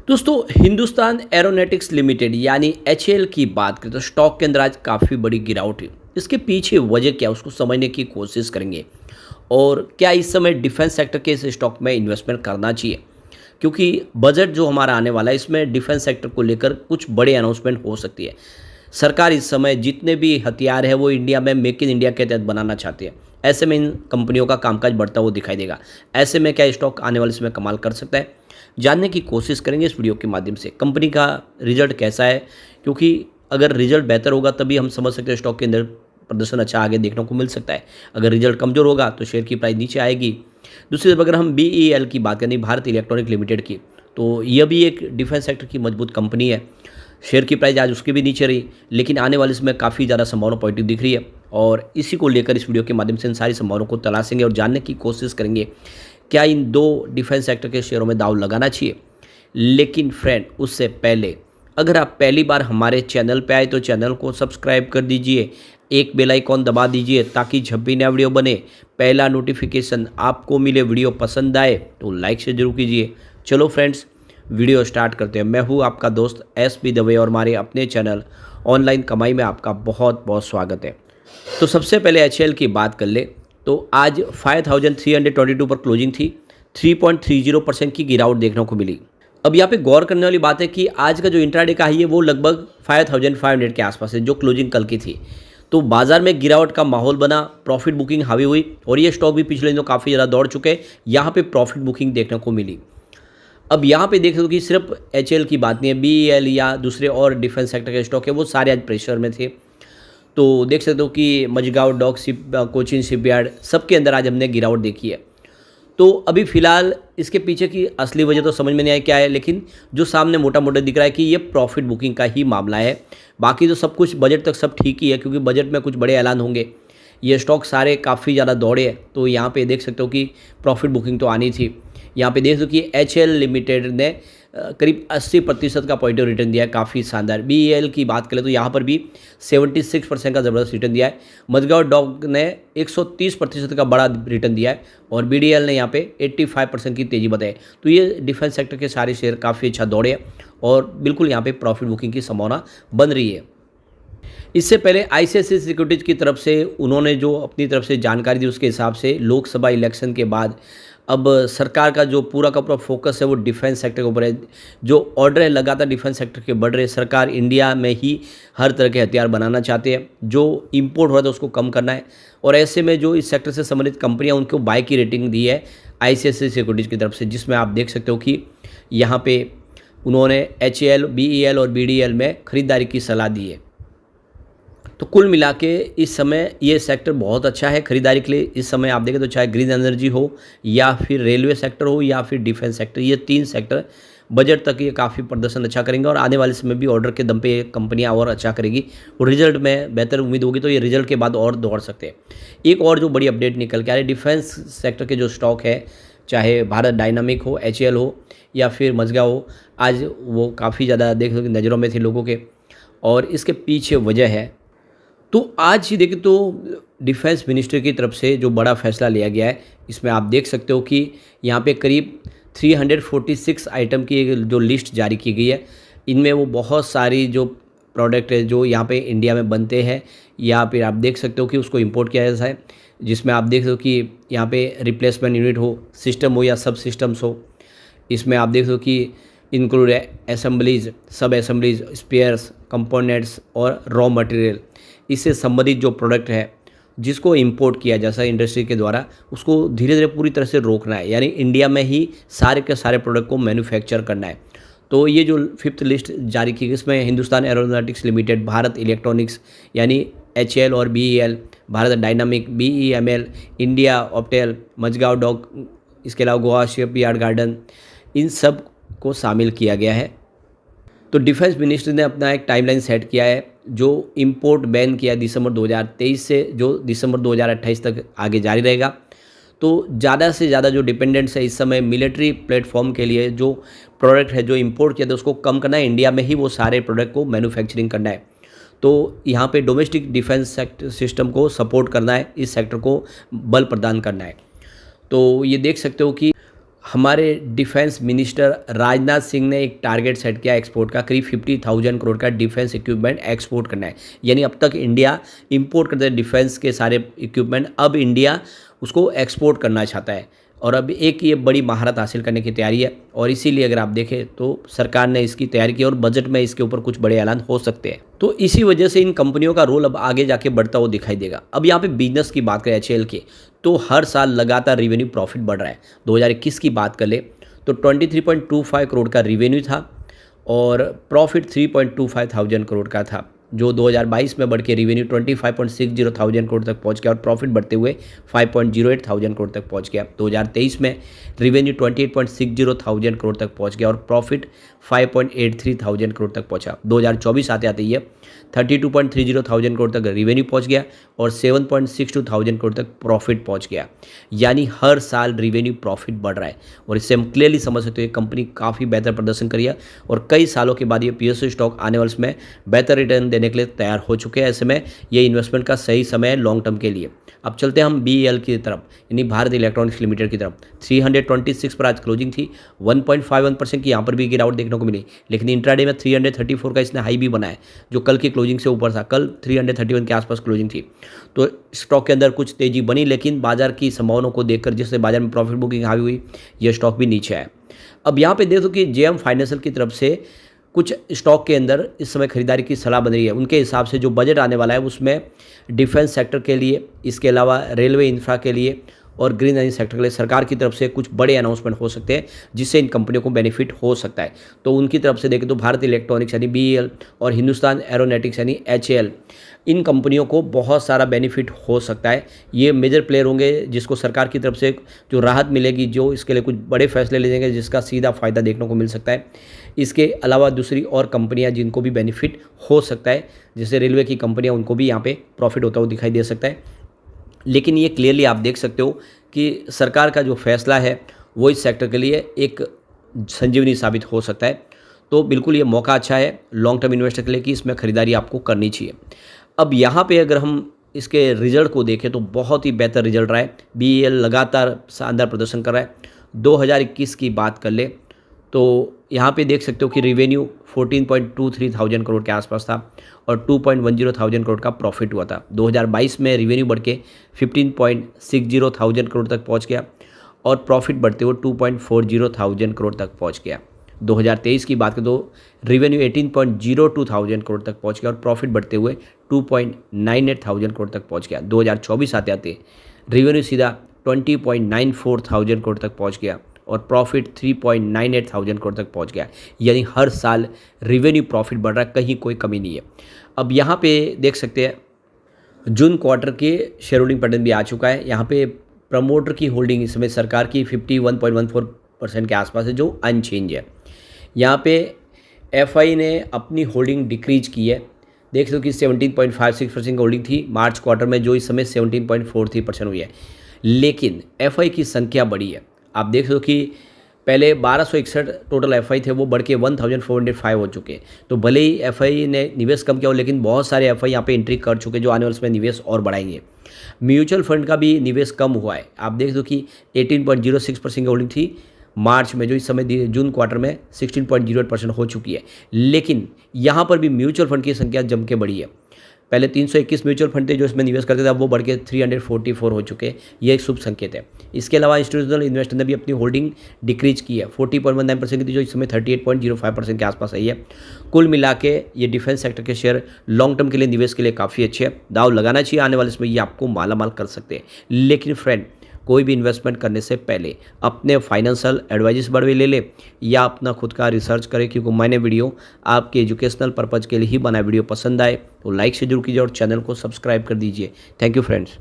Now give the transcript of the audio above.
दोस्तों, Hindustan aeronautics limited यानी HAL की बात करें तो स्टॉक के अंदर आज काफ़ी बड़ी गिरावट है। इसके पीछे वजह क्या है उसको समझने की कोशिश करेंगे। और क्या इस समय डिफेंस सेक्टर के इस स्टॉक में इन्वेस्टमेंट करना चाहिए, क्योंकि बजट जो हमारा आने वाला है इसमें डिफेंस सेक्टर को लेकर कुछ बड़े अनाउंसमेंट हो सकती है। सरकार इस समय जितने भी हथियार है वो इंडिया में मेक इन इंडिया के तहत बनाना चाहती है। ऐसे में इन कंपनियों का कामकाज बढ़ता हुआ दिखाई देगा। ऐसे में क्या स्टॉक आने वाले समय कमाल कर सकता है, जानने की कोशिश करेंगे इस वीडियो के माध्यम से। कंपनी का रिजल्ट कैसा है, क्योंकि अगर रिजल्ट बेहतर होगा तभी हम समझ सकते हैं स्टॉक के अंदर प्रदर्शन अच्छा आगे देखने को मिल सकता है। अगर रिजल्ट कमज़ोर होगा तो शेयर की प्राइस नीचे आएगी। दूसरी तरफ अगर हम बीईएल की बात करें, भारत इलेक्ट्रॉनिक लिमिटेड की, तो यह भी एक डिफेंस सेक्टर की मजबूत कंपनी है। शेयर की प्राइस आज उसकी भी नीचे रही, लेकिन आने वाले समय काफ़ी ज़्यादा संभावना पॉजिटिव दिख रही है। और इसी को लेकर इस वीडियो के माध्यम से इन सारी संभावनाओं को तलाशेंगे और जानने की कोशिश करेंगे क्या इन दो डिफेंस सेक्टर के शेयरों में दाव लगाना चाहिए। लेकिन फ्रेंड, उससे पहले अगर आप पहली बार हमारे चैनल पे आए तो चैनल को सब्सक्राइब कर दीजिए, एक बेल आइकॉन दबा दीजिए ताकि जब भी नया वीडियो बने पहला नोटिफिकेशन आपको मिले। वीडियो पसंद आए तो लाइक से जरूर कीजिए। चलो फ्रेंड्स, वीडियो स्टार्ट करते हैं। मैं हूँ आपका दोस्त एसपी दवे और हमारे अपने चैनल ऑनलाइन कमाई में आपका बहुत बहुत स्वागत है। तो सबसे पहले एचएएल की बात कर ले तो आज 5322 पर क्लोजिंग थी। 3.30% की गिरावट देखने को मिली। अब यहाँ पे गौर करने वाली बात है कि आज का जो इंट्राडे का हाई है वो लगभग 5500 के आसपास है, जो क्लोजिंग कल की थी। तो बाजार में गिरावट का माहौल बना, प्रॉफिट बुकिंग हावी हुई और ये स्टॉक भी पिछले दिनों काफ़ी ज़्यादा दौड़ चुके हैं। यहाँ पे प्रॉफिट बुकिंग देखने को मिली। अब यहाँ पे देख सकते हो कि सिर्फ एचएएल की बात नहीं है, बीईएल या दूसरे और डिफेंस सेक्टर के स्टॉक है वो सारे आज प्रेशर में थे। तो देख सकते हो कि Mazagon dock ship, Cochin shipyard, सबके अंदर आज हमने गिरावट देखी है। तो अभी फ़िलहाल इसके पीछे की असली वजह तो समझ में नहीं आई क्या है, लेकिन जो सामने मोटा मोटा दिख रहा है कि ये प्रॉफिट बुकिंग का ही मामला है। बाकी तो सब कुछ बजट तक सब ठीक ही है, क्योंकि बजट में कुछ बड़े ऐलान होंगे। ये स्टॉक सारे काफ़ी ज़्यादा दौड़े हैं, तो यहाँ पे देख सकते हो कि प्रॉफिट बुकिंग तो आनी थी। यहाँ पे देख सकते हो कि एचएएल लिमिटेड ने करीब 80% का पॉजिटिव रिटर्न दिया है, काफ़ी शानदार। बीईएल की बात करें तो यहाँ पर भी 76% का ज़बरदस्त रिटर्न दिया है। मझगांव डॉक ने 130% का बड़ा रिटर्न दिया है और बीडीएल ने यहाँ पे 85% की तेज़ी बताई। तो ये डिफेंस सेक्टर के सारे शेयर काफ़ी अच्छा दौड़े हैं और बिल्कुल यहाँ पे प्रॉफिट बुकिंग की संभावना बन रही है। इससे पहले आईसीआईसीआई सिक्योरिटीज़ की तरफ से उन्होंने जो अपनी तरफ से जानकारी दी, उसके हिसाब से लोकसभा इलेक्शन के बाद अब सरकार का जो पूरा का पूरा फोकस है वो डिफेंस सेक्टर के ऊपर है। जो ऑर्डर है लगातार डिफेंस सेक्टर के बढ़ रहे। सरकार इंडिया में ही हर तरह के हथियार बनाना चाहते हैं, जो इंपोर्ट हो रहा है तो उसको कम करना है। और ऐसे में जो इस सेक्टर से संबंधित कंपनियां उनको बाय की रेटिंग दी है आईसीआईसीआई सिक्योरिटीज़ की तरफ से, जिसमें आप देख सकते हो कि यहाँ पे उन्होंने एचएएल, बीईएल और बीडीएल में खरीदारी की सलाह दी है। तो कुल मिला के इस समय ये सेक्टर बहुत अच्छा है खरीदारी के लिए। इस समय आप देखें तो चाहे ग्रीन एनर्जी हो या फिर रेलवे सेक्टर हो या फिर डिफेंस सेक्टर, ये तीन सेक्टर बजट तक ये काफ़ी प्रदर्शन अच्छा करेंगे और आने वाले समय भी ऑर्डर के दम पे कंपनियां और अच्छा करेगी और रिजल्ट में बेहतर उम्मीद होगी तो ये रिजल्ट के बाद और दौड़ सकते हैं। एक और जो बड़ी अपडेट निकल के आ रही है, डिफेंस सेक्टर के जो स्टॉक है, चाहे भारत डायनामिक हो, एचएएल हो या फिर मझगांव हो, आज वो काफ़ी ज़्यादा देख सकते नज़रों में थे लोगों के। और इसके पीछे वजह है, तो आज ही देखें तो डिफेंस मिनिस्ट्री की तरफ से जो बड़ा फैसला लिया गया है, इसमें आप देख सकते हो कि यहाँ पे करीब 346 आइटम की जो लिस्ट जारी की गई है। इनमें वो बहुत सारी जो प्रोडक्ट है जो यहाँ पे इंडिया में बनते हैं या फिर आप देख सकते हो कि उसको इंपोर्ट किया जाता है, जिसमें आप देख सकते हो कि यहाँ पे रिप्लेसमेंट यूनिट हो, सिस्टम हो या सब सिस्टम्स हो। इसमें आप देख सकते हो कि इंक्लूड है असेंबलीज, सब असेंबलीज, स्पेयर्स, कंपोनेंट्स और रॉ मटेरियल। इससे संबंधित जो प्रोडक्ट है जिसको इंपोर्ट किया जैसा इंडस्ट्री के द्वारा, उसको धीरे धीरे पूरी तरह से रोकना है, यानी इंडिया में ही सारे के सारे प्रोडक्ट को मैन्युफैक्चर करना है। तो ये जो 5th लिस्ट जारी की गई, इसमें Hindustan aeronautics limited, Bharat electronics यानी एचएएल और BEL, Bharat dynamic, BEML, India Optel, Mazagon dock, इसके अलावा गोवा शिपयार्ड गार्डन, इन सब को शामिल किया गया है। तो डिफेंस मिनिस्ट्री ने अपना एक टाइमलाइन सेट किया है, जो इंपोर्ट बैन किया दिसंबर 2023 से जो दिसंबर 2028 तक आगे जारी रहेगा। तो ज़्यादा से ज़्यादा जो डिपेंडेंट्स है इस समय मिलिट्री प्लेटफॉर्म के लिए, जो प्रोडक्ट है जो इंपोर्ट किया था उसको कम करना है, इंडिया में ही वो सारे प्रोडक्ट को मैन्युफैक्चरिंग करना है। तो यहाँ पे डोमेस्टिक डिफेंस सेक्टर सिस्टम को सपोर्ट करना है, इस सेक्टर को बल प्रदान करना है। तो ये देख सकते हो कि हमारे डिफेंस मिनिस्टर राजनाथ सिंह ने एक टारगेट सेट किया एक्सपोर्ट का, करीब 50,000 करोड़ का डिफेंस इक्विपमेंट एक्सपोर्ट करना है। यानी अब तक इंडिया इंपोर्ट करते थे डिफेंस के सारे इक्विपमेंट, अब इंडिया उसको एक्सपोर्ट करना चाहता है और अब एक ये बड़ी महारत हासिल करने की तैयारी है। और इसीलिए अगर आप देखें तो सरकार ने इसकी तैयारी की और बजट में इसके ऊपर कुछ बड़े ऐलान हो सकते हैं। तो इसी वजह से इन कंपनियों का रोल अब आगे जाके बढ़ता हुआ दिखाई देगा। अब यहाँ पे बिजनेस की बात करें एचएएल के, तो हर साल लगातार रिवेन्यू प्रॉफिट बढ़ रहा है। 2021 की बात कर ले तो 23.25 करोड़ का रिवेन्यू था और प्रॉफिट 3.25 थाउजेंड करोड़ का था, जो 2022 में बढ़ के रिवेन्यू 25.60 थाउजेंड करोड़ तक पहुंच गया और प्रॉफिट बढ़ते हुए 5.08 थाउजेंड करोड़ तक पहुंच गया। 2023 में रिवेन्यू 28.60 थाउजेंड करोड़ तक पहुंच गया और प्रॉफिट 5.83 थाउजेंड करोड़ तक पहुंचा। 2024 आते आते ये 32.30 थाउजेंड करोड़ तक रिवेन्यू पहुंच गया और 7.62 थाउजेंड करोड़ तक प्रॉफिट पहुंच गया। यानी हर साल रिवेन्यू प्रॉफिट बढ़ रहा है और इससे हम क्लियरली समझ सकते हो ये कंपनी काफ़ी बेहतर प्रदर्शन करी है और कई सालों के बाद ये पीएसयू स्टॉक आने वाले में बेहतर रिटर्न देने के लिए तैयार हो चुके हैं। ऐसे में ये इन्वेस्टमेंट का सही समय है लॉन्ग टर्म के लिए। अब चलते हैं हम बीईएल की तरफ, यानी भारत इलेक्ट्रॉनिक्स लिमिटेड की तरफ। 326 पर आज क्लोजिंग थी, 1.51% की यहाँ पर भी गिरावट देखने को मिली, लेकिन इंट्राडे में 334 का इसने हाई भी बनाया जो कल की क्लोजिंग से ऊपर था। कल 331 के आसपास क्लोजिंग थी, तो स्टॉक के अंदर कुछ तेजी बनी, लेकिन बाजार की संभावनाओं को देखकर जिससे बाजार में प्रॉफिट बुकिंग हावी हुई, यह स्टॉक भी नीचे आया। अब यहाँ पे देखो कि जेएम फाइनेंशियल की तरफ से कुछ स्टॉक के अंदर इस समय खरीदारी की सलाह बन रही है। उनके हिसाब से जो बजट आने वाला है उसमें डिफेंस सेक्टर के लिए, इसके अलावा रेलवे इंफ्रा के लिए और ग्रीन एनर्जी सेक्टर के लिए सरकार की तरफ से कुछ बड़े अनाउंसमेंट हो सकते हैं जिससे इन कंपनियों को बेनिफिट हो सकता है। तो उनकी तरफ से देखें तो भारत इलेक्ट्रॉनिक्स यानी बीईएल और हिंदुस्तान एरोनॉटिक्स यानी एचएएल, इन कंपनियों को बहुत सारा बेनिफिट हो सकता है। ये मेजर प्लेयर होंगे जिसको सरकार की तरफ से जो राहत मिलेगी, जो इसके लिए कुछ बड़े फैसले ले जाएंगे जिसका सीधा फ़ायदा देखने को मिल सकता है। इसके अलावा दूसरी और कंपनियां जिनको भी बेनिफिट हो सकता है, जैसे रेलवे की कंपनियां, उनको भी यहाँ पे प्रॉफिट होता हुआ दिखाई दे सकता है। लेकिन ये क्लियरली आप देख सकते हो कि सरकार का जो फैसला है वो इस सेक्टर के लिए एक संजीवनी साबित हो सकता है। तो बिल्कुल ये मौका अच्छा है लॉन्ग टर्म इन्वेस्टर के लिए कि इसमें खरीदारी आपको करनी चाहिए। अब यहाँ पे अगर हम इसके रिजल्ट को देखें तो बहुत ही बेहतर रिजल्ट रहा है। बीईएल लगातार शानदार प्रदर्शन कर रहा है। 2021 की बात कर ले तो यहाँ पे देख सकते हो कि रिवेन्यू 14.23 थाउजेंड करोड़ के आसपास था और 2.10 थाउजेंड करोड़ का प्रॉफिट हुआ था। 2022 में रिवेन्यू बढ़ के 15.60 थाउजेंड करोड़ तक पहुँच गया और प्रॉफिट बढ़ते हुए 2.40 थाउजेंड करोड़ तक पहुँच गया। 2023 की बात करें तो रिवेन्यू 18.02 थाउजेंड करोड़ तक पहुँच गया और प्रॉफिट बढ़ते हुए 2.98 थाउजेंड करोड़ तक पहुँच गया। 2024 आते आते रिवेन्यू सीधा 20.94 थाउजेंड करोड़ तक पहुँच गया और प्रॉफिट 3.98 थाउजेंड करोड़ तक पहुंच गया। यानी हर साल रिवेन्यू प्रॉफिट बढ़ रहा है, कहीं कोई कमी नहीं है। अब यहाँ पे देख सकते हैं जून क्वार्टर के शेयर होल्डिंग पैटर्न भी आ चुका है। यहाँ पे प्रमोटर की होल्डिंग इस समय सरकार की 51.14% के आसपास है, जो अनचेंज है। यहाँ पे एफआई ने अपनी होल्डिंग डिक्रीज की है। देख सकते हो कि 17.56% की होल्डिंग थी मार्च क्वार्टर में, जो इस समय 17.43% हुई है। लेकिन एफआई की संख्या बढ़ी है। आप देख सकते हो कि पहले 1261 टोटल एफआई थे, वो बढ़ के 1405 हो चुके हैं। तो भले ही एफआई ने निवेश कम किया हो, लेकिन बहुत सारे एफआई यहाँ पे एंट्री कर चुके हैं जो आने वाले समय निवेश और बढ़ाएंगे। म्यूचुअल फंड का भी निवेश कम हुआ है। आप देख दो कि 18.06% की होल्डिंग थी मार्च में, जो इस समय जून क्वार्टर में 16.08% हो चुकी है। लेकिन यहाँ पर भी म्यूचुअल फंड की संख्या जम के बढ़ी है। पहले 321 म्यूचुअल फंड थे जो इसमें निवेश करते थे, अब वो बढ़ के 344 हो चुके हैं। ये एक शुभ संकेत है। इसके अलावा इंस्टीट्यूशनल इन्वेस्टर ने भी अपनी होल्डिंग डिक्रीज की है। 40.19% की थी, जो इस समय 38.05% के आसपास आई है। कुल मिला के ये डिफेंस सेक्टर के शेयर लॉन्ग टर्म के लिए, निवेश के लिए काफ़ी अच्छे हैं। दाव लगाना चाहिए, आने वाले समय ये आपको मालामाल कर सकते हैं। लेकिन फ्रेंड, कोई भी इन्वेस्टमेंट करने से पहले अपने फाइनेंशियल एडवाइजर्स बढ़वे ले ले या अपना खुद का रिसर्च करें, क्योंकि मैंने वीडियो आपके एजुकेशनल पर्पज़ के लिए ही बनाया। वीडियो पसंद आए तो लाइक से जरूर कीजिए और चैनल को सब्सक्राइब कर दीजिए। Thank you friends.